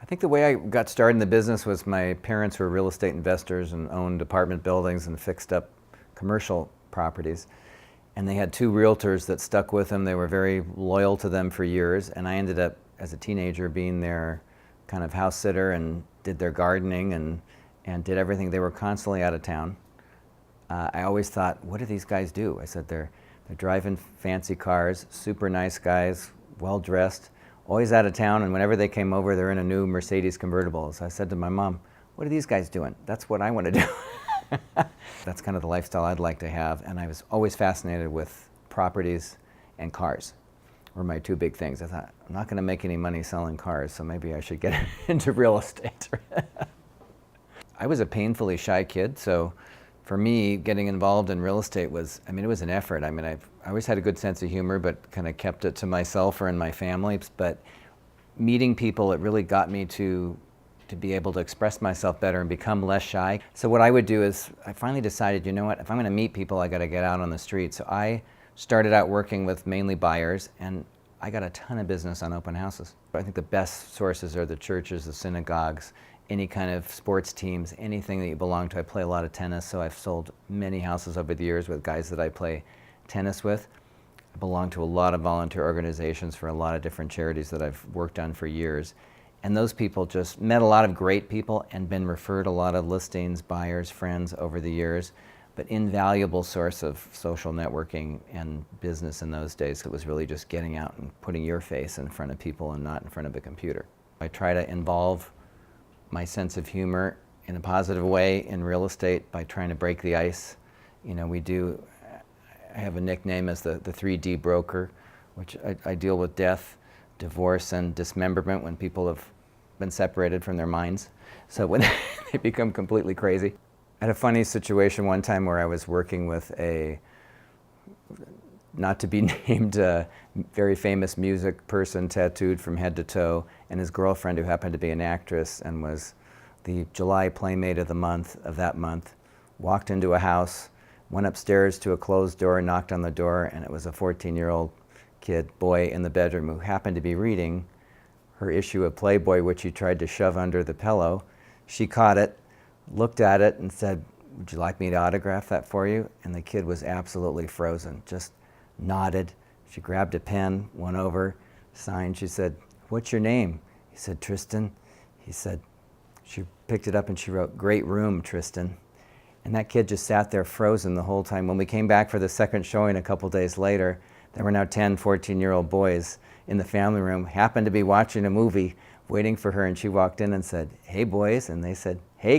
I think the way I got started in the business was my parents were real estate investors and owned apartment buildings and fixed up commercial properties. And they had two realtors that stuck with them. They were very loyal to them for years. And I ended up, as a teenager, being their kind of house sitter and did their gardening and did everything. They were constantly out of town. I always thought, what do these guys do? I said, they're driving fancy cars, super nice guys, well-dressed, always out of town, and whenever they came over, they're in a new Mercedes convertible. So I said to my mom, what are these guys doing? That's what I want to do. That's kind of the lifestyle I'd like to have, and I was always fascinated with properties and cars were my two big things. I thought, I'm not going to make any money selling cars, so maybe I should get into real estate. I was a painfully shy kid, so for me, getting involved in real estate was, it was an effort. I always had a good sense of humor, but kind of kept it to myself or in my family. But meeting people, it really got me to be able to express myself better and become less shy. So what I would do is, I finally decided, you know what, if I'm going to meet people, I got to get out on the street. So I started out working with mainly buyers, and I got a ton of business on open houses. I think the best sources are the churches, the synagogues, any kind of sports teams, anything that you belong to. I play a lot of tennis, so I've sold many houses over the years with guys that I play tennis with. I belong to a lot of volunteer organizations for a lot of different charities that I've worked on for years. And those people just met a lot of great people and been referred a lot of listings, buyers, friends over the years, but invaluable source of social networking and business in those days. It was really just getting out and putting your face in front of people and not in front of a computer. I try to involve my sense of humor in a positive way in real estate by trying to break the ice. I have a nickname as the 3D broker, which I deal with death, divorce, and dismemberment when people have been separated from their minds. So when they become completely crazy. I had a funny situation one time where I was working with a, not to be named, very famous music person, tattooed from head to toe, and his girlfriend, who happened to be an actress and was the July Playmate of the month of that month, walked into a house, went upstairs to a closed door, knocked on the door, and it was a 14-year-old boy in the bedroom who happened to be reading her issue of Playboy, which he tried to shove under the pillow. She caught it, looked at it, and said, "Would you like me to autograph that for you?" And the kid was absolutely frozen, just nodded. She grabbed a pen, went over, signed. She said, "What's your name?" He said, "Tristan." He said, she picked it up and she wrote, "Great room, Tristan." And that kid just sat there frozen the whole time. When we came back for the second showing a couple days later, there were now 10, 14-year-old boys in the family room, happened to be watching a movie, waiting for her, and she walked in and said, "Hey, boys," and they said, "Hey."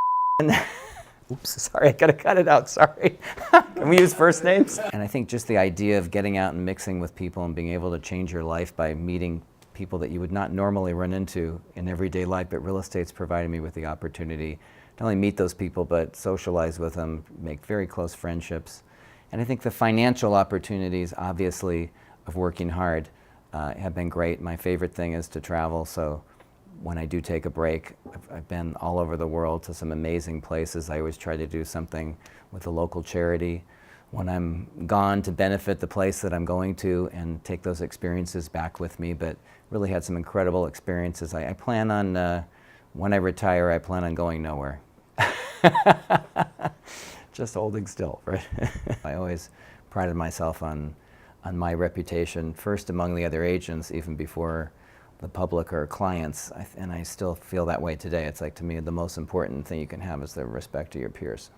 Oops, sorry, I gotta cut it out, sorry. Can we use first names? And I think just the idea of getting out and mixing with people and being able to change your life by meeting people that you would not normally run into in everyday life, but real estate's provided me with the opportunity to not only meet those people, but socialize with them, make very close friendships. And I think the financial opportunities, obviously, of working hard have been great. My favorite thing is to travel, so when I do take a break, I've been all over the world to some amazing places. I always try to do something with a local charity when I'm gone to benefit the place that I'm going to and take those experiences back with me, but really had some incredible experiences. I plan on, when I retire, I plan on going nowhere. Just holding still, right? I always prided myself on my reputation, first among the other agents, even before the public or clients, and I still feel that way today. It's like, to me, the most important thing you can have is the respect of your peers.